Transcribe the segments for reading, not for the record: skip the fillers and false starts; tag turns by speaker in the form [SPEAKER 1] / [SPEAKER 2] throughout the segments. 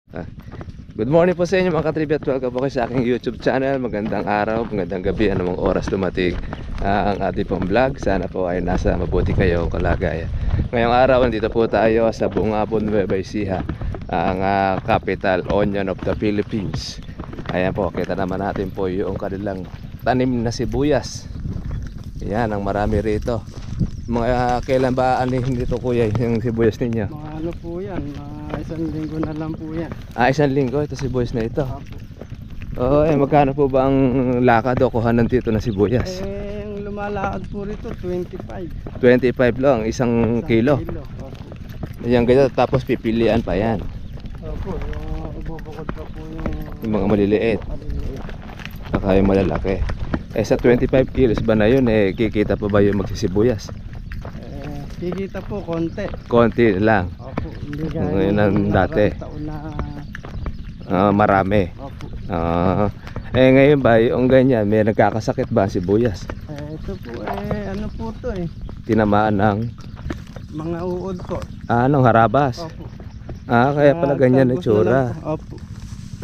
[SPEAKER 1] Ah, Good morning po sa inyo mga katribi at welcome po kayo sa aking YouTube channel. Magandang araw, magandang gabi, anumang oras dumating ang ating pong vlog. Sana po ay nasa mabuti kayo kalagayan. Ngayong araw, nandito po tayo sa Bungabon, Nueva Ecija, ang capital onion of the Philippines. Ayan po, kita naman natin po yung kanilang tanim na sibuyas. Ayan, ang marami rito. Mga kailan ba anihin dito kuya yung sibuyas ninyo?
[SPEAKER 2] Mga ano po yan, mga isang linggo na lang po yan.
[SPEAKER 1] Isang linggo ito sibuyas na ito.
[SPEAKER 2] Apo.
[SPEAKER 1] Oo, magkano po ba ang lakad o kuhanan dito na sibuyas?
[SPEAKER 2] Yung lumalakad po rito, 25.
[SPEAKER 1] 25 lang, isang kilo.
[SPEAKER 2] Opo.
[SPEAKER 1] Ayan ganyan, tapos pipilian pa yan.
[SPEAKER 2] Opo, yung ibubukod pa po
[SPEAKER 1] Yung mga maliliit,
[SPEAKER 2] maliliit.
[SPEAKER 1] saka yung malalaki. Sa 25 kilos ba na yun, kikita pa ba yung magsisibuyas?
[SPEAKER 2] Kikita po konti.
[SPEAKER 1] Konti lang.
[SPEAKER 2] Opo, hindi
[SPEAKER 1] Ngayon ang dati.
[SPEAKER 2] taon na.
[SPEAKER 1] Marami.
[SPEAKER 2] Opo.
[SPEAKER 1] Ngayon ba, yung ganyan, may nagkakasakit ba ang sibuyas?
[SPEAKER 2] Ito po, ano po to
[SPEAKER 1] Tinamaan ng
[SPEAKER 2] mga uod po.
[SPEAKER 1] anong harabas?
[SPEAKER 2] Opo.
[SPEAKER 1] Kaya pala ganyan ang
[SPEAKER 2] Talbos na
[SPEAKER 1] tsura.
[SPEAKER 2] lang po. Opo.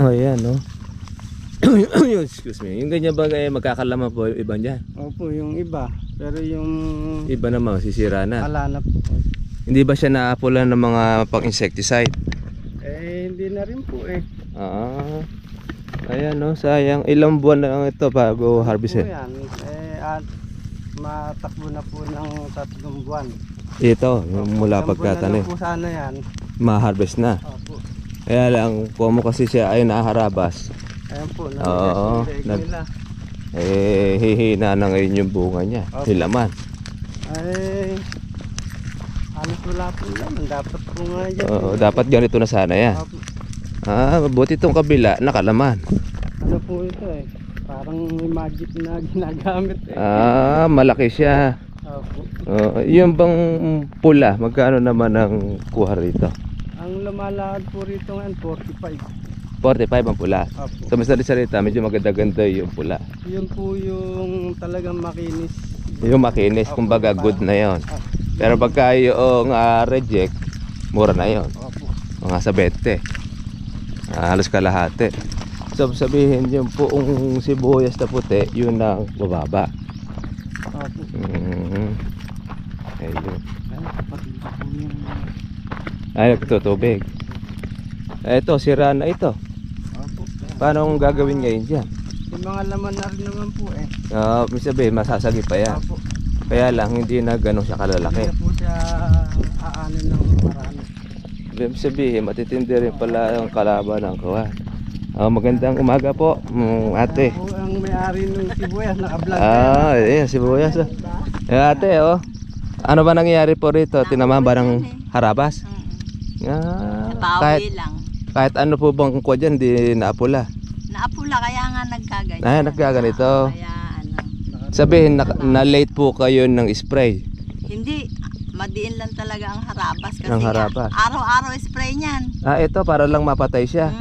[SPEAKER 1] Oh, yan, no? Excuse me. Yung ganyan ba magkakalaman po yung iba niyan?
[SPEAKER 2] Opo, yung iba. Pero yung
[SPEAKER 1] Iba naman, sisira na.
[SPEAKER 2] wala na po.
[SPEAKER 1] Hindi ba siya naapula ng mga pang-insecticide?
[SPEAKER 2] Hindi na rin po
[SPEAKER 1] Ayan, no? Sayang. Ilang buwan na lang ito bago harvestin?
[SPEAKER 2] Po yan. At matakbo na po ng 3 buwan.
[SPEAKER 1] Ito, yung mula pagkatanim.
[SPEAKER 2] Po sana yan.
[SPEAKER 1] Ma-harvest na.
[SPEAKER 2] Opo.
[SPEAKER 1] Kaya lang, kung mo kasi siya ay naharabas,
[SPEAKER 2] Ayan po.
[SPEAKER 1] Oo,
[SPEAKER 2] nila.
[SPEAKER 1] hihina na ngayon yung bunga niya.
[SPEAKER 2] Opo.
[SPEAKER 1] Hilaman.
[SPEAKER 2] Halos wala po naman. Dapat po nga dyan.
[SPEAKER 1] Dapat ganito na sana yan.
[SPEAKER 2] Opo.
[SPEAKER 1] Buti itong kabila, nakalaman.
[SPEAKER 2] Ano po ito parang may magic na ginagamit
[SPEAKER 1] Malaki siya.
[SPEAKER 2] Opo.
[SPEAKER 1] Yung bang pula, magkano naman ang kuha rito?
[SPEAKER 2] Ang lumalakad po rito ngayon 45.
[SPEAKER 1] 45 ang pula.
[SPEAKER 2] Opo.
[SPEAKER 1] Sa salita, medyo maganda-ganda yung pula.
[SPEAKER 2] Yun po yung talagang makinis.
[SPEAKER 1] Yung makinis, kumbaga good na yon. Pero pagka yung reject, mura na yon.
[SPEAKER 2] Opo.
[SPEAKER 1] Mga sa 20. Halos kalahati. So sabihin yung poong sibuyas na puti, yun ang bababa.
[SPEAKER 2] Opo.
[SPEAKER 1] Ayun.
[SPEAKER 2] Patinta po yung...
[SPEAKER 1] Ay, nagtutubig. Ito, sira na ito.
[SPEAKER 2] Opo.
[SPEAKER 1] Paano ang gagawin ngayon dyan?
[SPEAKER 2] Yung mga laman na rin naman po
[SPEAKER 1] May sabihin, masasagi pa yan.
[SPEAKER 2] Opo.
[SPEAKER 1] Kaya lang, hindi na ganun siya kalalaki.
[SPEAKER 2] Hindi na po siya aanin ng marami.
[SPEAKER 1] Ibig sabihin, matitindi rin pala ang kalaban ng kawan. Magandang umaga po, ate.
[SPEAKER 2] Po ang may-ari ng sibuyas, naka-vlog.
[SPEAKER 1] Ayan, sibuyas. Ate, ano ba nangyayari po rito? Tinamaan ba ng harabas?
[SPEAKER 3] Nabawi lang.
[SPEAKER 1] Kahit ano po bang kuha dyan, di naapula.
[SPEAKER 3] Naapula kaya nga nagkaganyan.
[SPEAKER 1] Nagkaganito.
[SPEAKER 3] Kaya ano.
[SPEAKER 1] Sabihin, na late po kayo ng spray.
[SPEAKER 3] Hindi, madiin lang talaga ang harabas. Kasi
[SPEAKER 1] Ang harabas.
[SPEAKER 3] araw-araw spray niyan.
[SPEAKER 1] Ito para lang mapatay siya.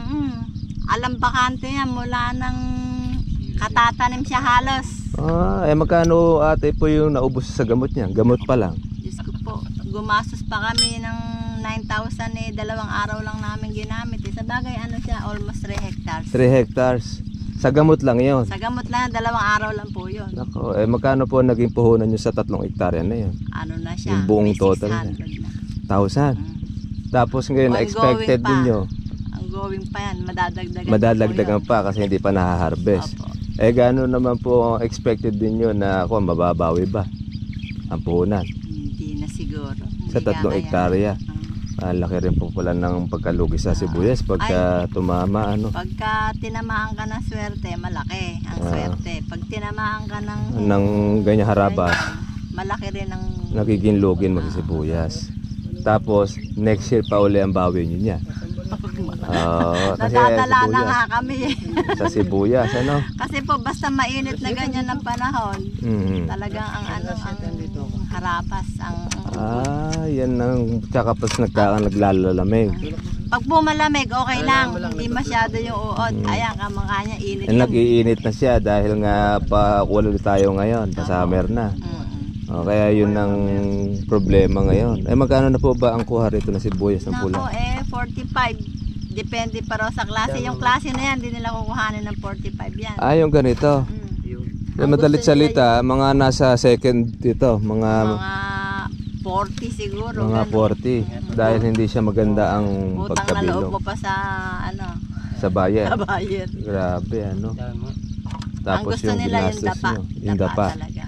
[SPEAKER 3] Alam bakante yan mula ng katatanim siya halos.
[SPEAKER 1] Magkano ate po yung naubos sa gamot niya? Gamot pa lang.
[SPEAKER 3] Diyos ko po, gumastos pa kami ng 9,000 2 araw lang namin ginamit. Sa bagay ano siya, almost 3 hectares.
[SPEAKER 1] 3 hectares. Sa gamot lang yon.
[SPEAKER 3] Sa gamot lang, 2 araw lang po yun.
[SPEAKER 1] Nako, magkano po naging puhunan nyo sa 3 hektarya na yun?
[SPEAKER 3] Ano na siya,
[SPEAKER 1] Yung buong
[SPEAKER 3] may
[SPEAKER 1] total
[SPEAKER 3] 600 na.
[SPEAKER 1] 1,000. Tapos ngayon,
[SPEAKER 3] Ongoing
[SPEAKER 1] expected
[SPEAKER 3] pa.
[SPEAKER 1] ninyo,
[SPEAKER 3] Ang going pa yan, madadagdagan.
[SPEAKER 1] madadagdagan
[SPEAKER 3] po
[SPEAKER 1] pa kasi hindi pa nahaharvest.
[SPEAKER 3] Opo.
[SPEAKER 1] Gano'n naman po expected ninyo na mababawi ba ang puhunan?
[SPEAKER 3] Hindi na siguro.
[SPEAKER 1] Sa 3 hektarya. Laki rin po pala ng pagkalugi sa sibuyas pagka tumama
[SPEAKER 3] Pagka tinamaan ka ng swerte, malaki ang swerte. Pag tinamaan ka
[SPEAKER 1] ng ganyan harabas,
[SPEAKER 3] malaki rin ang
[SPEAKER 1] nagiging lugin magsisibuyas. Tapos next year pa uli ang bawi nyo niya. Kasi
[SPEAKER 3] nadadala na
[SPEAKER 1] sibuyas,
[SPEAKER 3] nga kami
[SPEAKER 1] sa sibuyas
[SPEAKER 3] kasi po basta mainit na ganyan ng panahon, talagang ang harabas ang
[SPEAKER 1] yan ang tsaka pas naglalamig.
[SPEAKER 3] pag po malamig okay lang, hindi masyado yung uod. Ayan kamukha niya init
[SPEAKER 1] Nag-iinit na siya dahil nga pa walo tayo ngayon, pa summer na. Kaya yun ang problema ngayon. Magkano na po ba ang kuha rito na sibuyas ng pula?
[SPEAKER 3] Nako 45 Depende pa raw sa klase. Yung klase na yan, hindi nila kukuhanin ng 45 yan.
[SPEAKER 1] Yung ganito.
[SPEAKER 2] Yung
[SPEAKER 1] Yung madalit
[SPEAKER 3] gusto nila
[SPEAKER 1] salita, mga nasa second dito,
[SPEAKER 3] Mga 40 siguro.
[SPEAKER 1] mga
[SPEAKER 3] ganun.
[SPEAKER 1] 40 dahil hindi siya maganda ang
[SPEAKER 3] Utang na loob mo
[SPEAKER 1] pagkabilog
[SPEAKER 3] pa sa ano,
[SPEAKER 1] sa bayan.
[SPEAKER 3] sa bayan.
[SPEAKER 1] Grabe ano.
[SPEAKER 2] tama.
[SPEAKER 3] Ang
[SPEAKER 1] Tapos
[SPEAKER 3] gusto
[SPEAKER 1] yung
[SPEAKER 3] nila yung
[SPEAKER 1] ginastos
[SPEAKER 3] dapa.
[SPEAKER 1] nyo, yung dapa.
[SPEAKER 3] Talaga.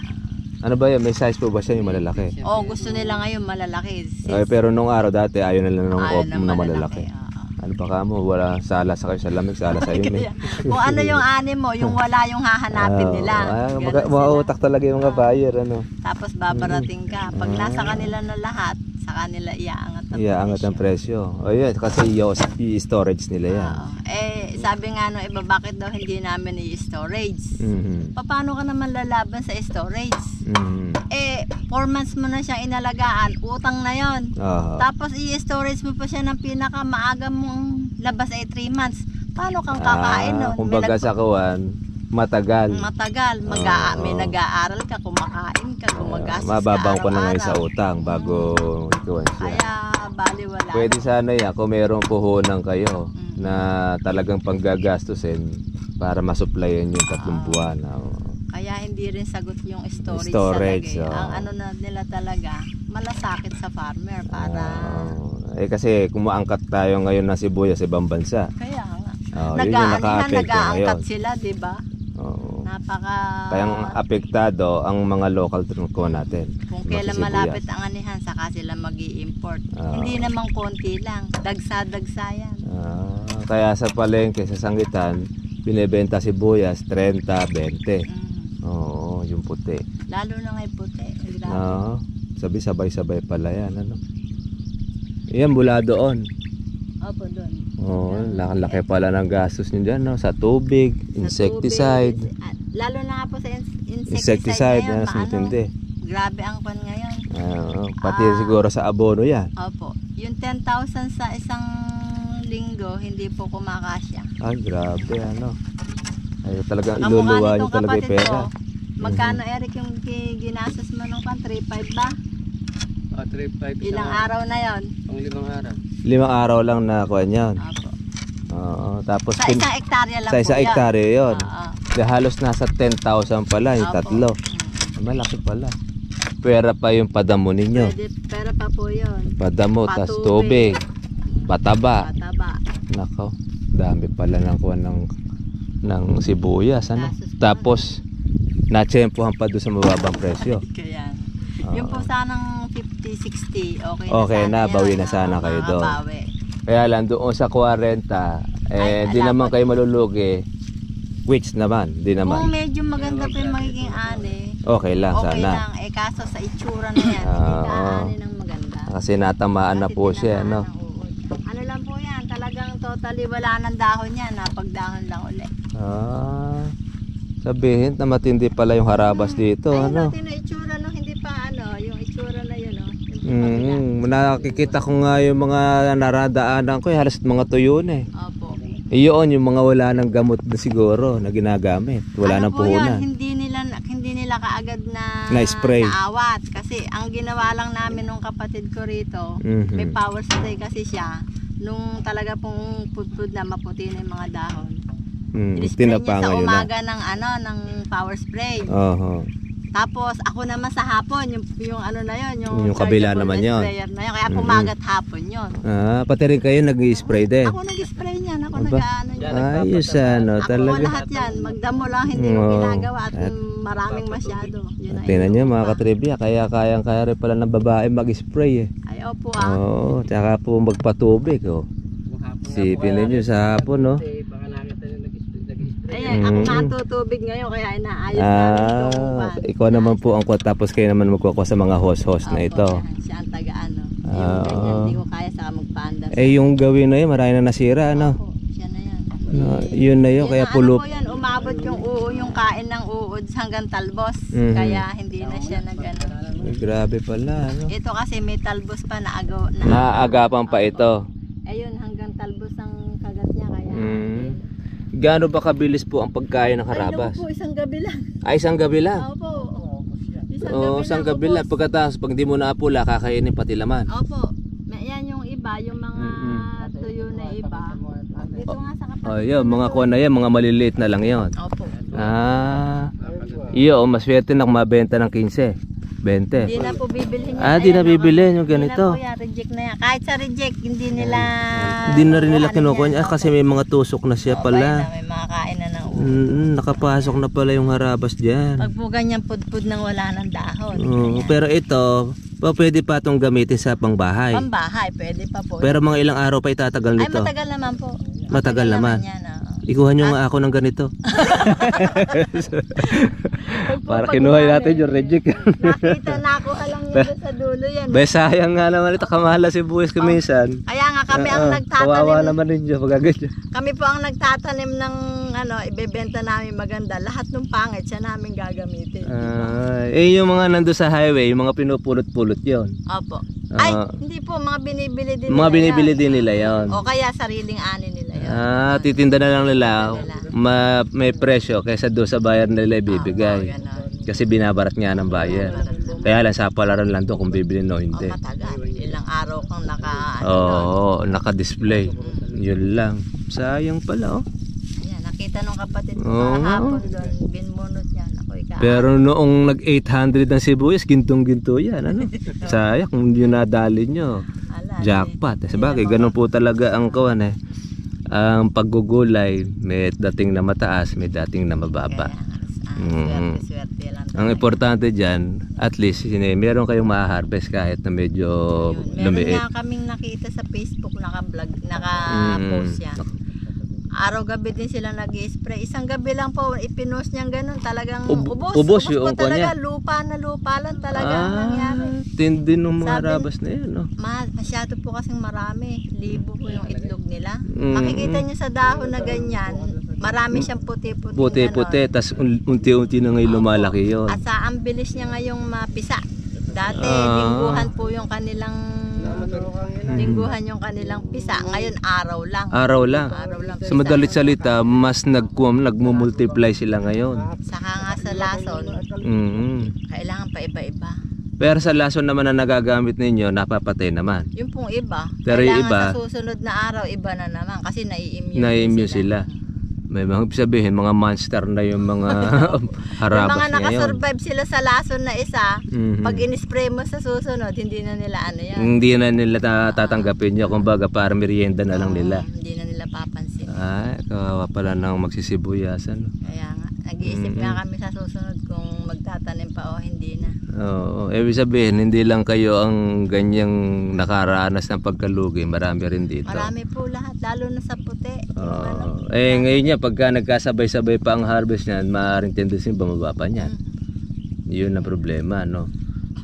[SPEAKER 1] Ano ba yan? May size po ba siya yung malalaki?
[SPEAKER 3] Gusto nila ngayon malalaki.
[SPEAKER 1] Pero nung araw dati ayaw nila nung
[SPEAKER 3] Ayaw
[SPEAKER 1] op
[SPEAKER 3] ng
[SPEAKER 1] na malalaki.
[SPEAKER 3] oo.
[SPEAKER 1] Ano pa ka mo? Wala sala sa kayo sa lamig, sala sa iyo.
[SPEAKER 3] Kaya, kung ano yung ani mo, yung wala yung hahanapin nila. Ganun sila.
[SPEAKER 1] Mautak talaga yung mga buyer ano.
[SPEAKER 3] Tapos babarating ka. Pag nasa kanila na lahat, sa kanila iaangat ang
[SPEAKER 1] Iyaangat ang presyo. O yun, kasi i-storage nila yan.
[SPEAKER 3] Oo. Sabi nga nung iba, bakit daw hindi namin i-storage?
[SPEAKER 1] Mhm.
[SPEAKER 3] Paano ka naman lalaban sa storage?
[SPEAKER 1] Mhm.
[SPEAKER 3] 4 months mo na siyang inalagaan, utang na yon.
[SPEAKER 1] Oo.
[SPEAKER 3] Tapos i-storage mo pa siya ng pinakamaaga mong labas ay 3 months. Paano kang kakain nun?
[SPEAKER 1] Kumbaga sa kawan, matagal.
[SPEAKER 3] Matagal. May nag-aaral ka, kumakain ka, gumagastos
[SPEAKER 1] Mababang ko
[SPEAKER 3] ka
[SPEAKER 1] na ngayon sa
[SPEAKER 3] araw-araw.
[SPEAKER 1] utang bago ikuwan siya.
[SPEAKER 3] Kaya baliwala.
[SPEAKER 1] Pwede sana yan kung mayroong puhunan kayo
[SPEAKER 3] Mm.
[SPEAKER 1] na talagang panggagastusin para masuplayan yung 3 buwan.
[SPEAKER 3] Kaya hindi rin sagot yung storage,
[SPEAKER 1] Storage,
[SPEAKER 3] talaga.
[SPEAKER 1] oo.
[SPEAKER 3] Ang ano na nila talaga, malasakit sa farmer para...
[SPEAKER 1] Kasi kumaangkat tayo ngayon ng sibuyas sa ibang bansa.
[SPEAKER 3] Kaya nga.
[SPEAKER 1] Yun yung naka-apekto
[SPEAKER 3] Nag-aangkat
[SPEAKER 1] ngayon.
[SPEAKER 3] sila, di ba?
[SPEAKER 1] Oo.
[SPEAKER 3] Napaka...
[SPEAKER 1] Kaya ang apektado ang mga local ko natin.
[SPEAKER 3] Kung
[SPEAKER 1] Mga
[SPEAKER 3] kailan
[SPEAKER 1] sibuyas.
[SPEAKER 3] malapit ang anihan, saka sila mag-i-import. Hindi naman konti lang. Dagsa-dagsa yan.
[SPEAKER 1] Kaya sa palengke, sa sangitan, binibenta sibuyas 30, 20. Oo, yung puti.
[SPEAKER 3] Lalo na ngay puti. Grabe.
[SPEAKER 1] Sabay-sabay pala yan. Ano? Yan, mula doon.
[SPEAKER 3] Opo, doon.
[SPEAKER 1] Oo, laki pala ng gastos nyo dyan. No? Sa tubig, insecticide.
[SPEAKER 3] Sa tubig, lalo na nga po sa
[SPEAKER 1] Insecticide
[SPEAKER 3] ngayon,
[SPEAKER 1] na sumintindi.
[SPEAKER 3] grabe ang pan ngayon.
[SPEAKER 1] Pati siguro sa abono yan.
[SPEAKER 3] Opo. Yung 10,000 sa isang linggo, hindi po kumakasya.
[SPEAKER 1] Ay, grabe ano. Ay, talagang
[SPEAKER 3] Kamukha
[SPEAKER 1] iluluwa nyo
[SPEAKER 3] nitong
[SPEAKER 1] talaga yung
[SPEAKER 3] kapatid
[SPEAKER 1] pera.
[SPEAKER 3] ko. Magkano, Eric, yung ginastos mo nung kan? 3,500 ba?
[SPEAKER 2] 3-5
[SPEAKER 3] Ilang araw na yon?
[SPEAKER 2] Pang 5 araw.
[SPEAKER 1] 5 araw lang na kuha niyan.
[SPEAKER 3] Opo.
[SPEAKER 1] Oo, tapos
[SPEAKER 3] Sa isang hektarya lang
[SPEAKER 1] sa isang
[SPEAKER 3] po
[SPEAKER 1] hektarya yun.
[SPEAKER 3] Oo.
[SPEAKER 1] Kaya halos nasa 10,000 pala yung
[SPEAKER 3] Opo.
[SPEAKER 1] tatlo. Malaki pala. Pera pa yung padamo ninyo.
[SPEAKER 3] Pwede, pera pa po yun.
[SPEAKER 1] Padamo, tas
[SPEAKER 3] Patubig.
[SPEAKER 1] tubig, pataba.
[SPEAKER 3] Pataba.
[SPEAKER 1] Nako, dami pala ng kuha ng sibuyas. Ano?
[SPEAKER 3] Gastos pa.
[SPEAKER 1] Tapos, natsempohan pa doon sa mababang presyo.
[SPEAKER 3] Kaya, yung po sanang 50, 60,
[SPEAKER 1] Okay na,
[SPEAKER 3] sana
[SPEAKER 1] bawi
[SPEAKER 3] yun.
[SPEAKER 1] na sana kayo doon.
[SPEAKER 3] Bawi.
[SPEAKER 1] Kaya lang doon sa 40,
[SPEAKER 3] Ay,
[SPEAKER 1] di
[SPEAKER 3] alam
[SPEAKER 1] naman
[SPEAKER 3] ko.
[SPEAKER 1] kayo malulugi. Which naman, di
[SPEAKER 3] Kung
[SPEAKER 1] naman.
[SPEAKER 3] medyo maganda pa yung magiging ani,
[SPEAKER 1] Okay lang
[SPEAKER 3] okay
[SPEAKER 1] sana.
[SPEAKER 3] lang. Kaso sa itsura na yan, hindi ka ani ng maganda.
[SPEAKER 1] Kasi natamaan na
[SPEAKER 3] Kasi
[SPEAKER 1] po siya,
[SPEAKER 3] tinamaan
[SPEAKER 1] no?
[SPEAKER 3] ng uod. Ano lang po yan, talagang totally wala ng dahon yan, napagdahon lang ulit.
[SPEAKER 1] Sabihin na matindi pala yung harabas dito,
[SPEAKER 3] Ayun
[SPEAKER 1] ano?
[SPEAKER 3] natin yung itsura no, hindi pa ano, yung itsura na yun, no? Yung
[SPEAKER 1] Nakikita ko nga yung mga naradaanan ko, halos mga tuyo na eh.
[SPEAKER 3] Opo.
[SPEAKER 1] Iyon, yung mga wala ng gamot na siguro na ginagamit. Wala
[SPEAKER 3] Ano
[SPEAKER 1] nang
[SPEAKER 3] po yan,
[SPEAKER 1] puhunan.
[SPEAKER 3] hindi nila kaagad na
[SPEAKER 1] Na-spray.
[SPEAKER 3] naawat. Kasi ang ginawa lang namin nung kapatid ko rito,
[SPEAKER 1] Mhm.
[SPEAKER 3] may power spray kasi siya. Nung talaga pong pudpud na maputi na yung mga dahon. Spray niya sa
[SPEAKER 1] Tinapangan yun na.
[SPEAKER 3] umaga ng power spray.
[SPEAKER 1] Oho.
[SPEAKER 3] Tapos ako naman sa hapon, yung ano na yun, yung
[SPEAKER 1] Yung kabila
[SPEAKER 3] chargeable
[SPEAKER 1] naman
[SPEAKER 3] na
[SPEAKER 1] yun.
[SPEAKER 3] sprayer na yun. Kaya pumagat hapon yun.
[SPEAKER 1] Pati rin kayo nag-i-spray din.
[SPEAKER 3] Ako nag-spray niyan, ako
[SPEAKER 1] Aba.
[SPEAKER 3] nag-ano niyan.
[SPEAKER 1] Ayos ano,
[SPEAKER 3] Ako
[SPEAKER 1] talaga.
[SPEAKER 3] lahat yan, magdamo lang hindi ko
[SPEAKER 1] Oo.
[SPEAKER 3] ginagawa at maraming masyado. Yun ang
[SPEAKER 1] Tingnan nyo
[SPEAKER 3] inuupa.
[SPEAKER 1] mga katribya, kaya kaya rin pala ng babae mag-spray eh.
[SPEAKER 3] Ay, opo ah.
[SPEAKER 1] Oo, tsaka po magpatubig oh. Sipin ninyo sa hapon no.
[SPEAKER 2] Baka nakita nyo nag-spray.
[SPEAKER 3] Ayan, ako natutubig ngayon kaya inaayos namin itong pan.
[SPEAKER 1] Ikaw naman po ang tapos kayo naman magkukuha sa mga host na ito.
[SPEAKER 3] Opo, yan, siya ang taga-ano. Yung ganyan, hindi ko kaya sa magpaandar.
[SPEAKER 1] Yung gawin na yun, marami na nasira ano.
[SPEAKER 3] Opo, siya na yan.
[SPEAKER 1] Yun na yun, kaya
[SPEAKER 3] Ano
[SPEAKER 1] pulop.
[SPEAKER 3] po yan, umabot yung kain ng uod hanggang talbos.
[SPEAKER 1] Mhm.
[SPEAKER 3] Kaya hindi na siya na gano'n.
[SPEAKER 1] Grabe pala ano.
[SPEAKER 3] Ito kasi may talbos pa na agaw.
[SPEAKER 1] Naaagapan pa ito.
[SPEAKER 3] Ayun, hanggang talbos ang kagat niya. Kaya
[SPEAKER 1] Gaano ba kabilis po ang pagkain ng harabas?
[SPEAKER 3] Ay, isang gabi lang.
[SPEAKER 1] Ay, isang gabi lang.
[SPEAKER 3] Opo.
[SPEAKER 1] Isang gabi lang. Pagkatapos, pag di mo naapula, kakainin pati laman.
[SPEAKER 3] Opo. Yan yung iba, yung mga tuyo na iba. Ito nga sa kapatid.
[SPEAKER 1] Oh, yun, mga kuha na yan, mga maliliit na lang yon.
[SPEAKER 3] Opo.
[SPEAKER 1] Iyo, maswerte na kung mabenta ng 15, 20.
[SPEAKER 3] Hindi na po bibilhin yan.
[SPEAKER 1] Di na
[SPEAKER 3] Ayan,
[SPEAKER 1] bibilhin yung
[SPEAKER 3] Hindi
[SPEAKER 1] ganito.
[SPEAKER 3] na po yan, reject na yan. Kahit sa reject, hindi nila...
[SPEAKER 1] Hindi na rin nila
[SPEAKER 3] kukuhanin
[SPEAKER 1] kinukuha
[SPEAKER 3] yan.
[SPEAKER 1] niya kasi may mga tusok na siya
[SPEAKER 3] Opo, ayun na,
[SPEAKER 1] pala.
[SPEAKER 3] may makakain na ng ulo.
[SPEAKER 1] Nakapasok na pala yung harabas dyan.
[SPEAKER 3] Pag po ganyan pudpud nang wala ng dahon.
[SPEAKER 1] Oo,
[SPEAKER 3] Ayan.
[SPEAKER 1] pero ito, pwede pa itong gamitin sa pangbahay.
[SPEAKER 3] Pambahay, pwede pa po.
[SPEAKER 1] Pero mga ilang araw pa itatagal
[SPEAKER 3] Ay,
[SPEAKER 1] nito.
[SPEAKER 3] matagal naman po.
[SPEAKER 1] Matagal naman.
[SPEAKER 3] Yan, oo.
[SPEAKER 1] Ikuha nyo nga ako ng ganito. Para
[SPEAKER 3] Pag
[SPEAKER 1] kinuha
[SPEAKER 3] gumamit,
[SPEAKER 1] natin yung reject.
[SPEAKER 3] Nakita, nakuha lang yun doon sa dulo yan.
[SPEAKER 1] Bay, sayang nga naman ito, kamahala si Buwis kumisan.
[SPEAKER 3] Kaya nga kami ang
[SPEAKER 1] Kawawa
[SPEAKER 3] nagtatanim.
[SPEAKER 1] naman ninyo pag ganyan.
[SPEAKER 3] Kami po ang nagtatanim ng ibebenta namin maganda. Lahat ng pangit siya namin gagamitin.
[SPEAKER 1] Yung mga nando sa highway, yung mga pinupulot-pulot yon.
[SPEAKER 3] Opo. Ay, hindi po, mga binibili din
[SPEAKER 1] Mga
[SPEAKER 3] nila
[SPEAKER 1] binibili
[SPEAKER 3] yan.
[SPEAKER 1] din nila yon.
[SPEAKER 3] O kaya sariling ani nila yan.
[SPEAKER 1] Titinda na lang nila, may presyo kaysa doon sa buyer nila ibibigay. Kasi binabarat nga ng buyer. Kaya lang sa palaran lang doon kung bibili o hindi.
[SPEAKER 3] Matagal. Ilang araw kang
[SPEAKER 1] naka-display. Yun lang. Sayang pala
[SPEAKER 3] Ayan, nakita nung kapatid ko
[SPEAKER 1] Oo.
[SPEAKER 3] kahapon doon, binmunot niya. Ako
[SPEAKER 1] Pero noong nag 800 ng sibuyas, gintong-ginto yan. Sayang kung yun nadali nyo. Jackpot. Sabagay, ganun po talaga ang kawan ang paggugulay, may dating na mataas, may dating na mababa.
[SPEAKER 3] Swerte lang.
[SPEAKER 1] Ang importante dyan, at least meron kayong ma-harvest kahit na medyo
[SPEAKER 3] Meron
[SPEAKER 1] lumiit.
[SPEAKER 3] nga kaming nakita sa Facebook, naka-vlog, naka-post yan. Araw-gabi din sila nag-i-spray. Isang gabi lang po, ipinost niyang ganun. Talagang ubos
[SPEAKER 1] yung
[SPEAKER 3] po talaga.
[SPEAKER 1] niya.
[SPEAKER 3] Lupa na lupa lang talaga ang nangyari.
[SPEAKER 1] Tindi ng mga
[SPEAKER 3] Sabi-
[SPEAKER 1] rabas na yan. No?
[SPEAKER 3] Masyado po kasing marami. Libo po yung itlog nila. Makikita niyo sa dahon na ganyan, marami siyang puti-puti.
[SPEAKER 1] Puti-puti, tas unti-unti na ngayon lumalaki yun.
[SPEAKER 3] At sa ang bilis niya ngayong mapisa. Dati,
[SPEAKER 1] Ah.
[SPEAKER 3] lingguhan po yung kanilang pisa. Ngayon, araw lang.
[SPEAKER 1] Araw lang.
[SPEAKER 3] Araw lang.
[SPEAKER 1] Sa madalit salita, mas nagmumultiply sila ngayon.
[SPEAKER 3] Saka nga sa lason, kailangan pa iba-iba.
[SPEAKER 1] Pero sa lason naman na nagagamit ninyo, napapatay naman.
[SPEAKER 3] Yung pong iba,
[SPEAKER 1] Pero yung
[SPEAKER 3] kailangan
[SPEAKER 1] iba,
[SPEAKER 3] sa susunod na araw, iba na naman. Kasi nai-immune
[SPEAKER 1] Na-immune sila. May mga sabihin, mga monster na yung mga
[SPEAKER 3] Yung
[SPEAKER 1] harabas
[SPEAKER 3] mga
[SPEAKER 1] ngayon.
[SPEAKER 3] nakasurvive sila sa lason na isa,
[SPEAKER 1] Mhm.
[SPEAKER 3] pag in-spray mo sa susunod, hindi na nila yan.
[SPEAKER 1] Hindi na nila tatanggapin nyo. Kumbaga, para merienda na lang nila.
[SPEAKER 3] Hindi na nila papansin.
[SPEAKER 1] Ay, kawawa pala ng magsisibuyasan.
[SPEAKER 3] Kaya nga, nag-iisip nga kami sa susunod kung magtatanim pa o hindi na.
[SPEAKER 1] Oo, ibig sabihin, hindi lang kayo ang ganyang nakaranas ng pagkalugi, marami rin dito.
[SPEAKER 3] Marami po lahat, lalo na sa puti.
[SPEAKER 1] Ngayon niya, pagka nagkasabay-sabay pa ang harvest niyan, maaaring tendency bumaba pa niyan. Yun ang problema, no?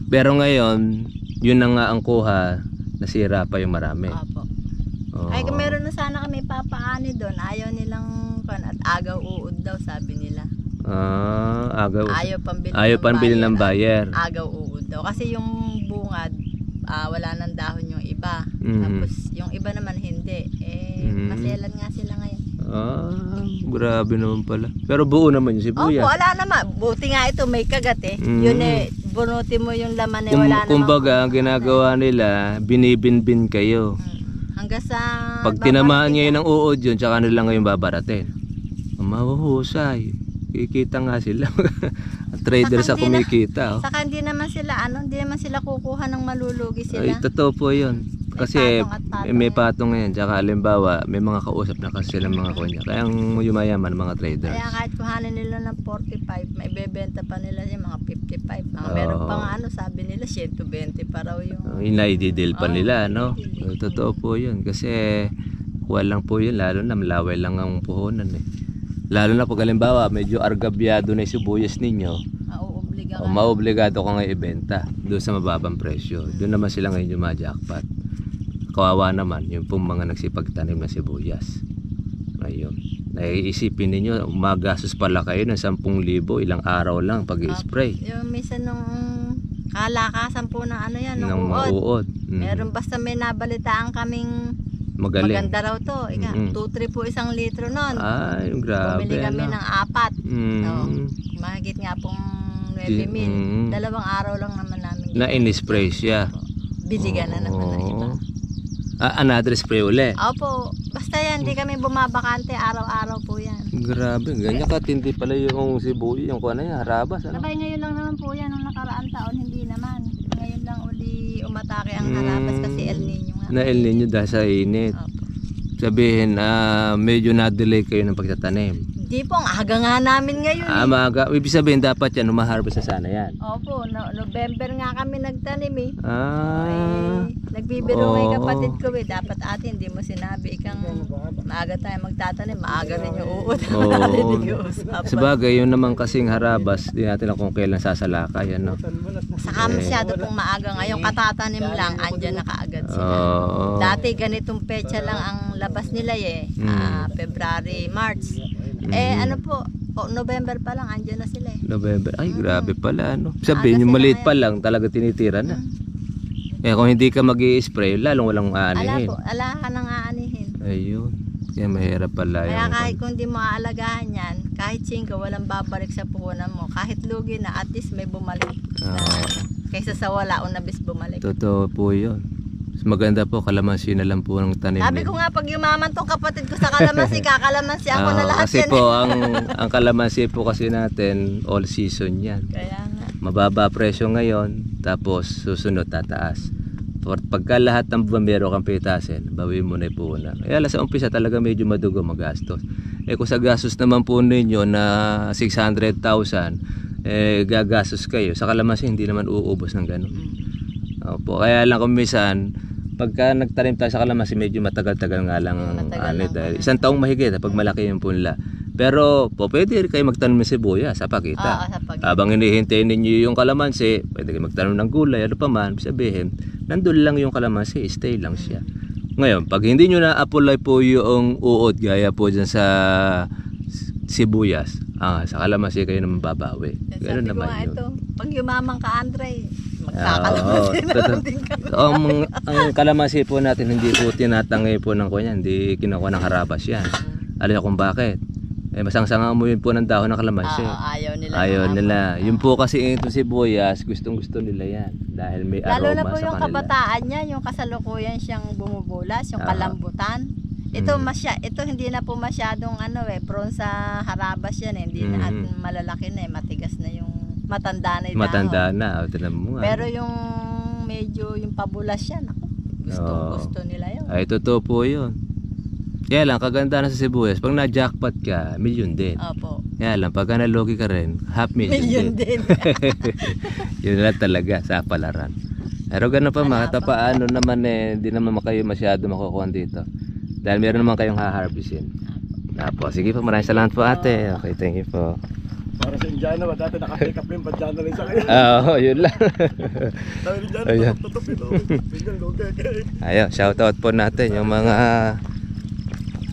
[SPEAKER 1] Pero ngayon, yun na nga ang kuha, nasira pa yung marami.
[SPEAKER 3] Opo.
[SPEAKER 1] Oo.
[SPEAKER 3] Ay, kung meron na sana kami papaani doon, ayaw nilang at agaw uod daw, sabi nila. Ayaw pambili ng buyer. Agaw uod daw. Kasi yung bungad, wala nang dahon yung iba. Tapos yung iba naman hindi. Maselan nga sila ngayon.
[SPEAKER 1] Grabe naman pala. Pero buo naman yung sibuyas.
[SPEAKER 3] Opo, wala naman. Buti nga ito, may kagat Yun bunuti mo yung laman wala naman.
[SPEAKER 1] Kumbaga, ang ginagawa nila, binibinbin kayo.
[SPEAKER 3] Hanggang sa...
[SPEAKER 1] Pag tinamaan ngayon ng uod yun, tsaka nila ngayon babaratin. Mahuhusay. Kikita nga sila. Trader sa kumikita.
[SPEAKER 3] Saka hindi naman sila kukuha ng malulugi sila.
[SPEAKER 1] Ay, totoo po yun. Kasi may patong ngayon. Tsaka halimbawa, may mga kausap na kasi silang mga kunya. Kaya ang yumayaman mga traders.
[SPEAKER 3] Kaya kahit kuhanin nila ng 45, may bebenta pa nila yung mga 55. Meron pa nga sabi nila 120 pa raw yung...
[SPEAKER 1] Inaididil pa nila, no? Totoo po yun. Kasi kuha lang po yun. Lalo na malaway lang ang puhunan Lalo na pag halimbawa, medyo argabyado na yung sibuyas ninyo. Maobligado ka nga ibenta doon sa mababang presyo. Doon naman sila ngayon yung jackpot. Kawawa naman yung pong mga nagsipagtanim na sibuyas. Ngayon, naiisipin ninyo, magastos pala kayo ng 10,000, ilang araw lang pag-i-spray.
[SPEAKER 3] Yung minsan nung kalakasan po ng
[SPEAKER 1] ng uod.
[SPEAKER 3] Meron basta may nabalitaan kaming
[SPEAKER 1] magaling.
[SPEAKER 3] Maganda raw to. 2-3 po 1 litro nun.
[SPEAKER 1] Ay, grabe.
[SPEAKER 3] Bumili kami ng 4. Mahigit nga pong 9,000. 2 araw lang naman namin.
[SPEAKER 1] Na in-spray siya.
[SPEAKER 3] Biligan na naman na iba.
[SPEAKER 1] Another spray uli.
[SPEAKER 3] Opo. Basta yan, hindi kami bumabakante, araw-araw po yan.
[SPEAKER 1] Grabe, ganyan katindi pala yung sibuyas, yung kuha na yan, harabas. Ano?
[SPEAKER 3] Sabay ngayon lang naman po yan, nung nakaraang taon, hindi naman. Ngayon lang uli umatake ang harabas kasi El Nino nga.
[SPEAKER 1] Na El Nino dahil sa init.
[SPEAKER 3] Opo.
[SPEAKER 1] Sabihin, medyo na-delay kayo ng pagtatanim.
[SPEAKER 3] Hindi po, ang aga nga namin ngayon.
[SPEAKER 1] Maaga. Ibig sabihin, dapat yan, humaharvest na sana yan.
[SPEAKER 3] Opo, November nga kami nagtanim eh.
[SPEAKER 1] Ah,
[SPEAKER 3] Nagbibiro may
[SPEAKER 1] oo.
[SPEAKER 3] kapatid ko eh. Dapat ate, hindi mo sinabi. Ikang maaga tayo magtatanim, maaga rin yung uod.
[SPEAKER 1] Oo.
[SPEAKER 3] Nag-iusap.
[SPEAKER 1] Sabagay, yun naman kasing harabas, di natin alam kung kailan sasalakay, ano.
[SPEAKER 3] Saka masyado pong maaga ngayon, katatanim lang, andyan na kaagad sila.
[SPEAKER 1] Oo.
[SPEAKER 3] Dati ganitong petsa lang ang labas nila eh. February, March. Ano po, November pa lang, andyan na sila eh.
[SPEAKER 1] November. Ay, grabe pala, ano. Sabihin,
[SPEAKER 3] Aga
[SPEAKER 1] yung
[SPEAKER 3] sila
[SPEAKER 1] maliit pa
[SPEAKER 3] ngayon.
[SPEAKER 1] lang, talaga tinitira na. Eh, kung hindi ka mag-i-spray, lalong walang aanihin.
[SPEAKER 3] Ala ka nang aanihin.
[SPEAKER 1] Ayun. Kaya mahirap pala
[SPEAKER 3] Kaya
[SPEAKER 1] yung...
[SPEAKER 3] kahit kung di mo aalagaan yan, kahit 5, walang babalik sa puhunan mo. Kahit lugi na, at least may bumalik. Kaysa sa wala o nabis bumalik.
[SPEAKER 1] Totoo po yun. Mas maganda po, kalamansi na lang po ng tanim.
[SPEAKER 3] Sabi ko nga, pag yumaman tong kapatid ko sa kalamansi, kakalamansi ako na lahat
[SPEAKER 1] kasi
[SPEAKER 3] yan.
[SPEAKER 1] po, ang kalamansi po kasi natin, all season yan.
[SPEAKER 3] Kaya nga.
[SPEAKER 1] Mababa presyo ngayon, tapos susunod tataas. Pagka lahat ng buwan kang pitasin, bawi mo na yung puhunan. Kaya sa umpisa talaga medyo madugo magastos. Eh kung sa gastos naman po ninyo na 600,000, gagastos kayo. Sa kalamansi hindi naman uubos ng ganun. Opo, kaya lang kung minsan, pagka nagtanim tayo sa kalamansi, medyo matagal-tagal nga lang dahil isang taong mahigit pag malaki yung punla. Pero po, pwede rin kayo magtanim ng sibuyas sa pakita.
[SPEAKER 3] Sa pagkita.
[SPEAKER 1] Habang hinihintay ninyo yung kalamansi, pwede kayo magtanim ng gulay, ano pa man, sabihin, nandun lang yung kalamansi, stay lang siya. Ngayon, pag hindi nyo na-apply po yung uod, gaya po dyan sa sibuyas, sa kalamansi kayo naman babawi. Ganun
[SPEAKER 3] Sabi ko
[SPEAKER 1] naman
[SPEAKER 3] nga
[SPEAKER 1] yun.
[SPEAKER 3] ito, pag yumamang ka Andre, magkakalamansi na din ka.
[SPEAKER 1] Ang kalamansi po natin hindi po tinatangay po ng kunya, hindi kinukuha ng harabas yan. Alam niyo kung bakit? Masangsanga mo yun po ng dahon ng kalamansi.
[SPEAKER 3] Ayaw nila.
[SPEAKER 1] Ayaw nila. Yung po kasi itong sibuyas, gustong gusto nila yan. Dahil may
[SPEAKER 3] Lalo na
[SPEAKER 1] aroma
[SPEAKER 3] po
[SPEAKER 1] sa
[SPEAKER 3] yung
[SPEAKER 1] kanila.
[SPEAKER 3] kabataan niya, yung kasalukuyan siyang bumubulas, yung kalambutan. Ito ito hindi na po masyadong prone sa harabas yan eh. Hindi na at malalaki na matigas na yung matanda na yung dahon.
[SPEAKER 1] Matanda na, tinan mo nga.
[SPEAKER 3] Pero yung medyo yung pabulas yan, gusto nila yun.
[SPEAKER 1] Ay, totoo po yun. Kaya lang, kaganda na sa sibuyas, pag na-jackpot ka, milyon din.
[SPEAKER 3] Opo.
[SPEAKER 1] Kaya lang, pagka nalogi ka rin, half million din. Yun lang talaga sa palaran. Pero gano'n pa, paano naman hindi naman kayo masyado makukuha dito. Dahil meron naman kayong ha-harvestin. Apo, sige po, maraming salamat po ate. Okay, thank you po.
[SPEAKER 2] Para sa Indiana ba, dati naka-pick up yung Indiana rin sa kanya.
[SPEAKER 1] Oo, yun lang.
[SPEAKER 2] Sabi ni Indiana,
[SPEAKER 1] Ayan.
[SPEAKER 2] tutupin o. Tingnan, okay.
[SPEAKER 1] Ayun, shoutout po natin yung mga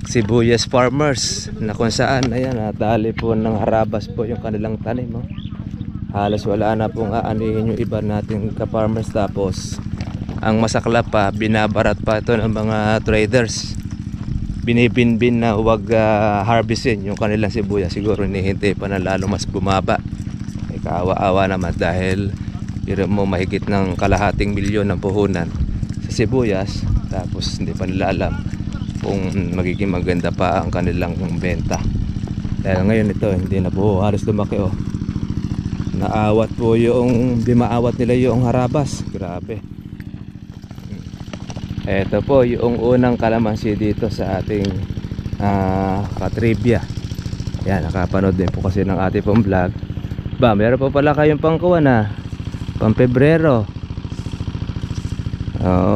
[SPEAKER 1] sibuyas farmers na kung saan, ayan, dali po ng harabas po yung kanilang tanim. Halos wala na pong aanihin yung iba nating ka-farmers. Tapos, ang masakla pa, binabarat pa ito ng mga traders. Binibinbin na huwag harvestin yung kanilang sibuyas. Siguro hinihintay pa na lalo mas bumaba. Kaawa-awa naman dahil mo mahigit ng kalahating milyon ng puhunan sa sibuyas. Tapos hindi pa nila alam kung magiging maganda pa ang kanilang benta. Dahil ngayon ito hindi na po halos lumaki naawat po yung di maawat nila yung harabas. Grabe. Ito po yung unang kalamansi dito sa ating katribya. Yan, nakapanood din po kasi ng ating pong vlog. Meron pa pala kayong pangkuha na pang Pebrero.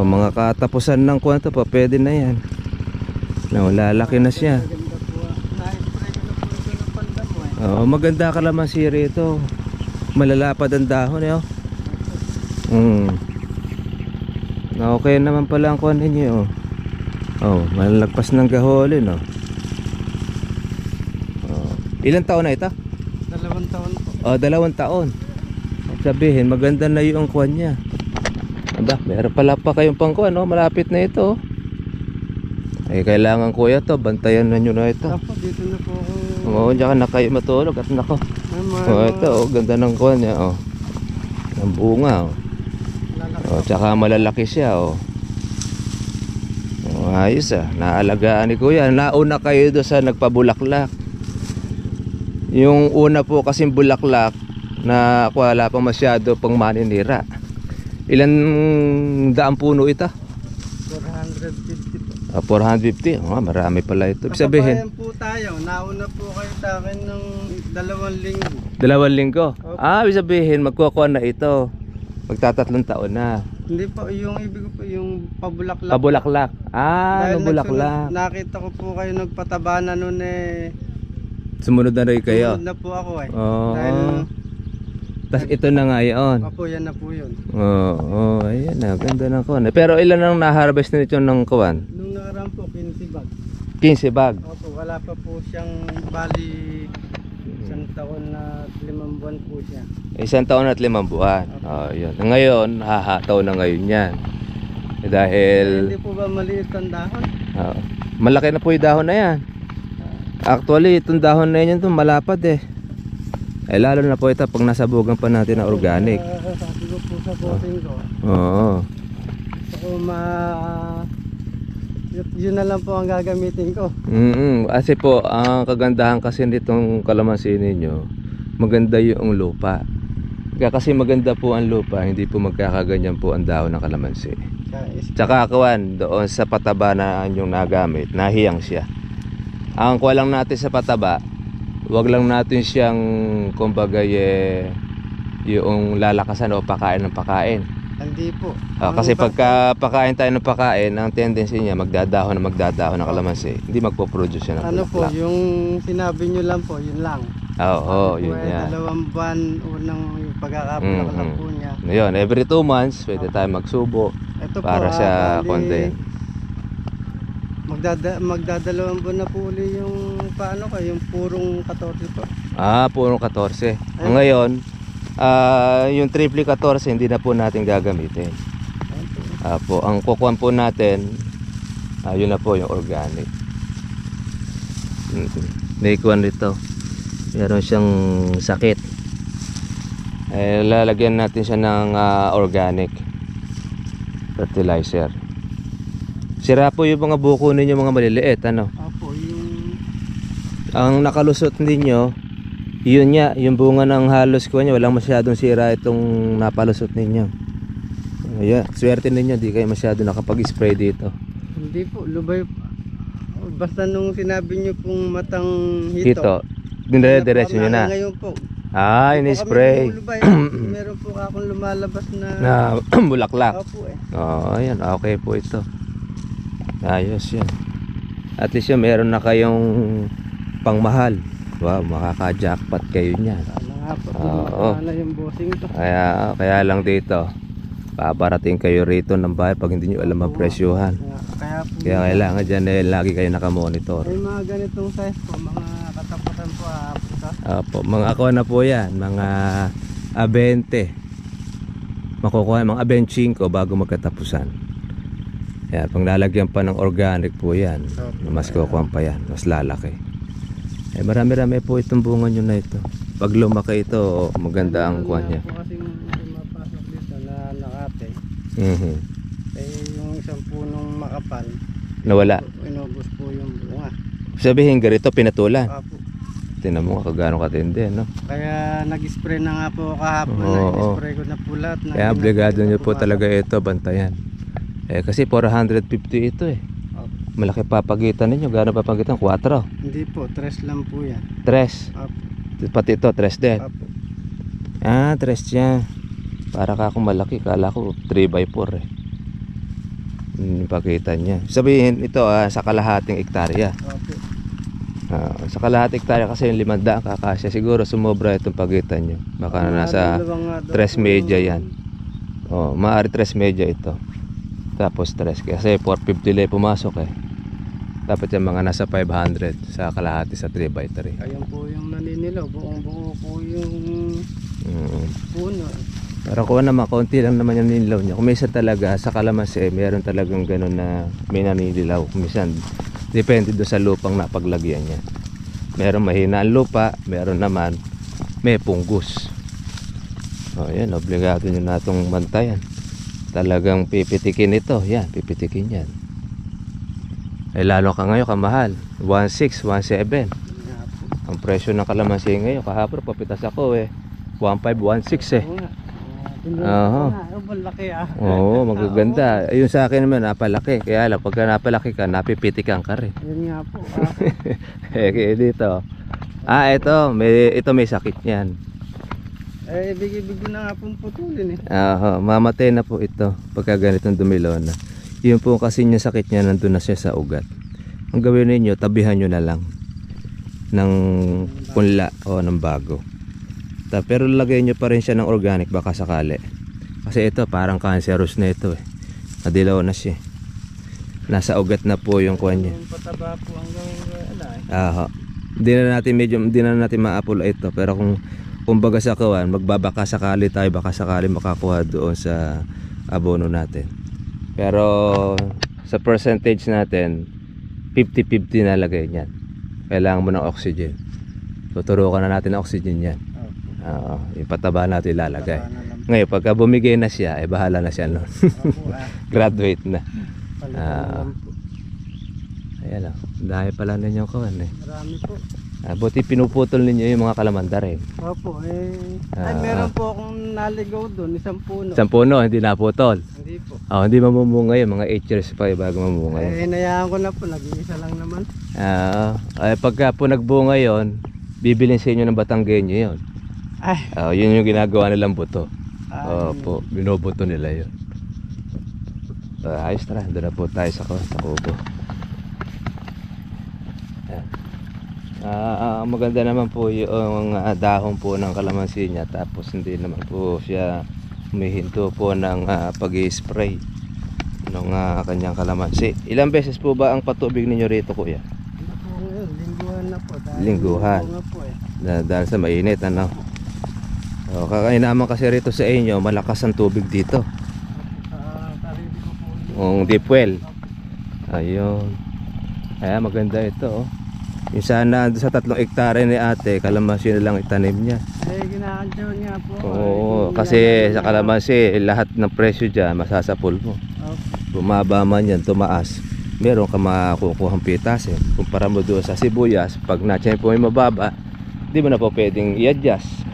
[SPEAKER 1] Mga katapusan ng kuwan to pa, pwede na yan. Lalaki na siya. Maganda kalamansi rito. Malalapad ang dahon Okay naman pala ang kuwan ninyo malalagpas ng gaholin Ilang taon na ito?
[SPEAKER 2] 2 taon po.
[SPEAKER 1] 2 taon. Sabihin maganda na yung kuwan niya. Meron pala pa kayong pangkuwan malapit na ito. Kailangan kuya to, bantayan na nyo na ito.
[SPEAKER 2] Tapos dito na po ako.
[SPEAKER 1] Diyan na kayo matulog at nako. Ito ganda ng kuwan niya ng bunga tsaka malalaki siya Ayos naalagaan ni Kuya. Nauna kayo doon sa nagpabulaklak. Yung una po kasing bulaklak na wala pa masyado pang maninira. Ilan daang puno ito?
[SPEAKER 2] 450 po.
[SPEAKER 1] 450. Marami pala ito. Ibig sabihin,
[SPEAKER 2] Kababayan po tayo. Nauna po kayo sa akin ng 2 linggo.
[SPEAKER 1] 2 linggo.
[SPEAKER 2] Opo.
[SPEAKER 1] Ibig sabihin magkukuha na ito. Magtatatlong taon na.
[SPEAKER 2] Hindi po, yung ibig ko po yung pabulaklak.
[SPEAKER 1] Pabulaklak.
[SPEAKER 2] Dahil
[SPEAKER 1] Nabulaklak.
[SPEAKER 2] nakita ko po kayo nagpataba na noon
[SPEAKER 1] Sumunod na rin kayo.
[SPEAKER 2] Sumunod na po ako
[SPEAKER 1] Oo.
[SPEAKER 2] Dahil
[SPEAKER 1] Tas ito na nga yun.
[SPEAKER 2] Opo, yan na po yun.
[SPEAKER 1] Oo, ayan na. Ganda ng kuwan. Pero ilan ang na-harvest nito ng kuwan?
[SPEAKER 2] Nung nakaraan po, 15 bag.
[SPEAKER 1] 15 bag.
[SPEAKER 2] Opo, wala pa po siyang bali 1 taon na 5 buwan po siya.
[SPEAKER 1] 1 taon at 5 buwan. Yun. Ngayon, hahataw na ngayon yan. Dahil
[SPEAKER 2] Hindi po ba maliit ang dahon?
[SPEAKER 1] malaki na po yung dahon na yan. Actually, itong dahon na yan malapad lalo na po ito pag nasabugan pa natin ng organic.
[SPEAKER 2] Sabi ko po sa bossing ko.
[SPEAKER 1] Oo.
[SPEAKER 2] Gusto ko yun na lang po ang gagamitin ko.
[SPEAKER 1] Kasi po, ang kagandahan kasi nitong kalamansi ninyo, maganda yung lupa. Kaya kasi maganda po ang lupa, hindi po magkakaganyan po ang dahon ng kalamansi. Tsaka kawan, doon sa pataba na yung nagamit, nahiyang siya. Ang kuha lang natin sa pataba, wag lang natin siyang kumbaga yung lalakasan o pakain ng pakain.
[SPEAKER 2] Hindi po.
[SPEAKER 1] Kasi pagka pakain tayo ng pakain, ang tendency niya magdadahon ng kalamansi. Hindi magpo-produce siya ng
[SPEAKER 2] Ano po,
[SPEAKER 1] bulaklak.
[SPEAKER 2] yung sinabi nyo lang po, yun lang.
[SPEAKER 1] Oo, yun
[SPEAKER 2] po,
[SPEAKER 1] yan.
[SPEAKER 2] 2 buwan, unang yung pagkakabulaklak po niya.
[SPEAKER 1] Ngayon, every 2 months, pwede tayo magsubo
[SPEAKER 2] Ito
[SPEAKER 1] para
[SPEAKER 2] po,
[SPEAKER 1] sa
[SPEAKER 2] bali,
[SPEAKER 1] content.
[SPEAKER 2] magdadalawang buwan na po uli yung paano ka, yung purong 14 po.
[SPEAKER 1] Puro 14. Ngayon, yung triple 14 hindi na po natin gagamitin. Ang kukuhan po natin, yun na po yung organic. May kuhan nito. Meron siyang sakit. Lalagyan natin siya ng organic fertilizer. Sira po yung mga buko ninyo mga maliliit,
[SPEAKER 2] Opo, yung
[SPEAKER 1] Ang nakalusot ninyo, yun nga, yung bunga ng halos ko niya, walang masyadong sira itong napalusot ninyo. Ayan, swerte ninyo, di kayo masyado nakapag-spray dito.
[SPEAKER 2] hindi po, lubay. Basta nung sinabi nyo pong matang hito.
[SPEAKER 1] Dinire-diretso nyo na.
[SPEAKER 2] Ngayon po.
[SPEAKER 1] In-spray.
[SPEAKER 2] Meron po akong lumalabas na
[SPEAKER 1] Bulaklak.
[SPEAKER 2] Opo
[SPEAKER 1] Ayan, okay po ito. Ayos yan. At least yun, meron na kayong pangmahal. Wow, makaka-jackpot kayo niyan.
[SPEAKER 2] Sana nga po,
[SPEAKER 1] Oo.
[SPEAKER 2] na yung bossing to.
[SPEAKER 1] Kaya lang dito, babarating kayo rito ng bahay pag hindi nyo alam ang presyuhan. Kaya kailangan dyan lagi kayo nakamonitor.
[SPEAKER 2] Ay, mga ganitong size po, mga katapusan po
[SPEAKER 1] Mga ako na po yan, mga 20. Makukuha mga 25 bago magkatapusan. Kaya pag lalagyan pa ng organic po yan, mas kukuha pa yan, mas lalaki. Marami-rami po itong bunga nyo na ito. Pag lumaki ito, maganda ang kuha niya.
[SPEAKER 2] po kasi mapasok dito na nakate. Yung isang punong makapal,
[SPEAKER 1] Nawala.
[SPEAKER 2] inubos po yung bunga.
[SPEAKER 1] Sabihin ganito, pinatulan.
[SPEAKER 2] Apo.
[SPEAKER 1] Tinan mo kung gaano katindi, no?
[SPEAKER 2] Kaya nag-spray na nga po kahapon.
[SPEAKER 1] Oo.
[SPEAKER 2] Nag-spray ko na po lahat.
[SPEAKER 1] Kaya obligado nyo po talaga ito, bantayan. Kasi 450 ito
[SPEAKER 2] Opo.
[SPEAKER 1] Malaki papagitan ninyo. Gaano papagitan? 4?
[SPEAKER 2] Hindi po, 3 lang po yan.
[SPEAKER 1] 3.
[SPEAKER 2] Apo.
[SPEAKER 1] Pati ito, 3 din.
[SPEAKER 2] Apo.
[SPEAKER 1] 3 siya. Para ka akong malaki. Kala ko 3x4 yung pagitan niya. Sabihin ito sa kalahating ektarya.
[SPEAKER 2] Opo.
[SPEAKER 1] Sa kalahating ektarya kasi yung 500 kakasya. Siguro sumobra itong pagitan nyo. Baka nasa 3 media yan. Maaari 3 media ito. Tapos 3 kasi 450 lang pumasok dapat yung mga nasa 500 sa kalahati sa 3x3.
[SPEAKER 2] Ayun po yung naninilaw. Buong buo po yung puno.
[SPEAKER 1] Pero kung naman, konti lang naman yung ninilaw niya. Kung minsan talaga sa kalamansi meron talagang ganun na may naninilaw. Minsan depende do sa lupang napaglagyan niya. Meron mahina ang lupa, meron naman may punggus. Yan, obligado nyo na itong bantayan. Talagang pipitikin ito. Yan, pipitikin yan. Eh lalo ka ngayon kamahal. 1.6, 1.7.
[SPEAKER 2] Nga po.
[SPEAKER 1] Ang presyo ng kalamansi ngayon, kahapon papitas ako 1.5, 1.6
[SPEAKER 2] Oo nga.
[SPEAKER 1] Oo.
[SPEAKER 2] Malaki
[SPEAKER 1] Oo, magaganda. Yung sa akin naman, napalaki. Kaya lang, pagka napalaki ka, napipitikan ka rin.
[SPEAKER 2] Yun nga po.
[SPEAKER 1] Eh, dito. Ito may sakit niyan.
[SPEAKER 2] Ibig ko na nga pong putulin
[SPEAKER 1] Mamatay na po ito pagka ganitong dumilon na. Yun po kasi yung sakit niya, nandun na siya sa ugat. Ang gawin ninyo, tabihan nyo na lang ng punla o ng bago. Pero lagay nyo pa rin siya ng organic baka sakali. Kasi ito parang cancerous na ito Nadilaw na siya. Nasa ugat na po yung kuwan niya.
[SPEAKER 2] Yung pataba po ang gawin.
[SPEAKER 1] Hindi na natin maapula ito. Pero kung baga sa kuwan, magbabaka sakali tayo, baka sakali makakuha doon sa abono natin. Pero sa percentage natin 50-50 na lagay niyan. Kailangan mo ng oxygen. Tuturukan na natin ng oxygen yan. Yung pataba natin ilalagay. Ngayon pagka bumigay na siya, bahala na siya nun. Graduate na. Ayan o, dahil pala ninyong kawan
[SPEAKER 2] Marami po.
[SPEAKER 1] buti pinuputol ninyo yung mga kalamandar
[SPEAKER 2] Opo, meron po akong naligaw doon, isang puno.
[SPEAKER 1] Isang puno, hindi naputol.
[SPEAKER 2] Hindi po.
[SPEAKER 1] Hindi mamumunga yun, mga 8 years pa bago mamunga yun.
[SPEAKER 2] Hinayaan ko na po, nag-iisa lang naman.
[SPEAKER 1] Pagka po nagbunga yun, bibilin sa inyo ng Batanggenyo yun. Yun yung ginagawa nilang buto. Opo, binobuto nila yun. Ayos, tara, doon na po tayo sa kubo. Maganda naman po yung dahon po ng kalamansi niya, tapos hindi naman po siya humihinto po ng pag-i-spray ng kanyang kalamansi. Ilang beses po ba ang patubig ninyo rito, kuya?
[SPEAKER 2] Lingguhan na po.
[SPEAKER 1] Lingguhan. Dahil sa mainit, ano? Kakain naman kasi rito sa inyo, malakas ang tubig dito. Ang deep well. Ayun. Kaya maganda ito Yung sana sa 3 hektare ni ate, kalamansi na lang itanim niya.
[SPEAKER 2] Ginakantyawan nga po.
[SPEAKER 1] Kasi sa kalamansi, lahat ng presyo dyan, masasapul mo. Bumaba man yan, tumaas, meron ka makukuhang pitas Kumpara mo doon sa sibuyas, pag na-change po yung mababa, di mo na po pwedeng i-adjust.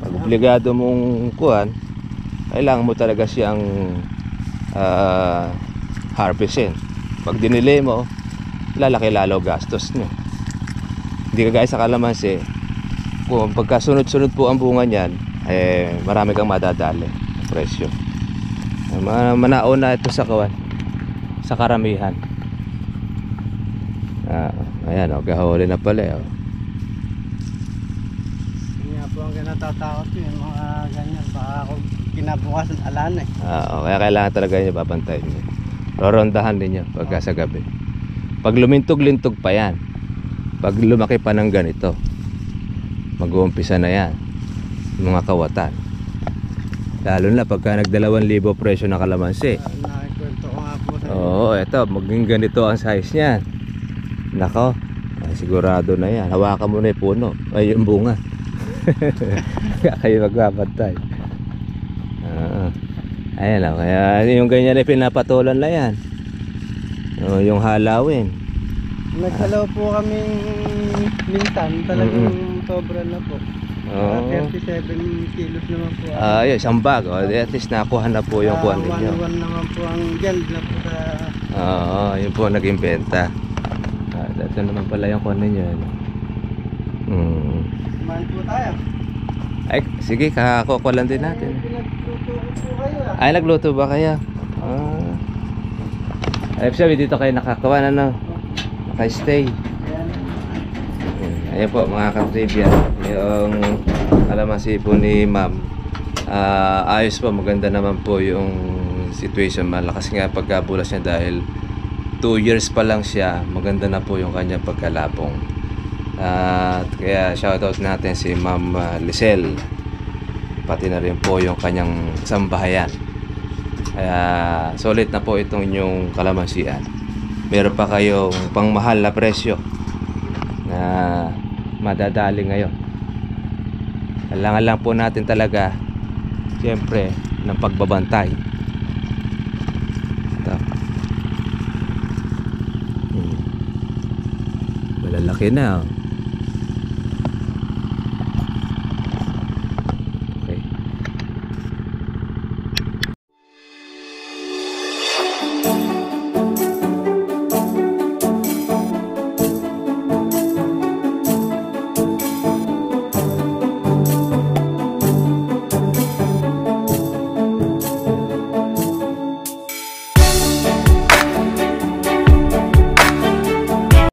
[SPEAKER 1] Pag obligado mong kuhan, kailangan mo talaga siyang harvestin. Pag dinilay mo, lalaki lalo gastos nyo. Hindi kagaya sa kalamansi, kung pagkasunod-sunod po ang bunga niyan, marami kang madadali ang presyo. Manauna ito sa kawan, sa karamihan. Ayan kahuli na pala
[SPEAKER 2] Yan nga po ang natatakot ko, yung mga ganyan, baka ako kinabukasan alan
[SPEAKER 1] kaya kailangan talaga nyo babantayin nyo. Rorondahan ninyo pagka sa gabi. Pag lumintog-lintog pa yan, pag lumaki pa ng ganito, mag-uumpisa na yan yung mga kawatan. Lalo na pagka nag-2,000 presyo ng kalamansi.
[SPEAKER 2] Nakikwento ko nga po
[SPEAKER 1] Ito, maging ganito ang size niyan. Nako, sigurado na yan. Hawakan mo na yung puno, ay yung bunga. Kaya kayo magbabantay. Ayan kaya yung ganyan ay pinapatulan na yan. Yung halawin.
[SPEAKER 2] Nagsalaw po kami minsan, talagang sobra na po. 37 kilos naman po.
[SPEAKER 1] Isang bag. At least nakuha na po yung kuha ninyo.
[SPEAKER 2] 1-1 naman po ang gel na po sa...
[SPEAKER 1] Yun po naging benta. Ito naman pala yung kuha ninyo.
[SPEAKER 2] Kumain po tayo.
[SPEAKER 1] Ay, sige, kakakukulan din natin.
[SPEAKER 2] Pinagluto po kayo
[SPEAKER 1] Ay, nagluto ba kayo? Ay, sabi dito kayo nakakawa na naka-stay. Ayan po mga katribya, yung kalamansi po ni ma'am, ayos po, maganda naman po yung situation. Malakas nga pagkabulas niya dahil 2 years pa lang siya, maganda na po yung kanyang pagkalapong. Kaya shoutout natin si Ma'am Lisel, pati na rin po yung kanyang sambahayan. Kaya solid na po itong inyong kalamansian. Meron pa kayong pangmahal na presyo na madadali ngayon. Kailangan lang po natin talaga siyempre ng pagbabantay. Ito. Malalaki na. Oh.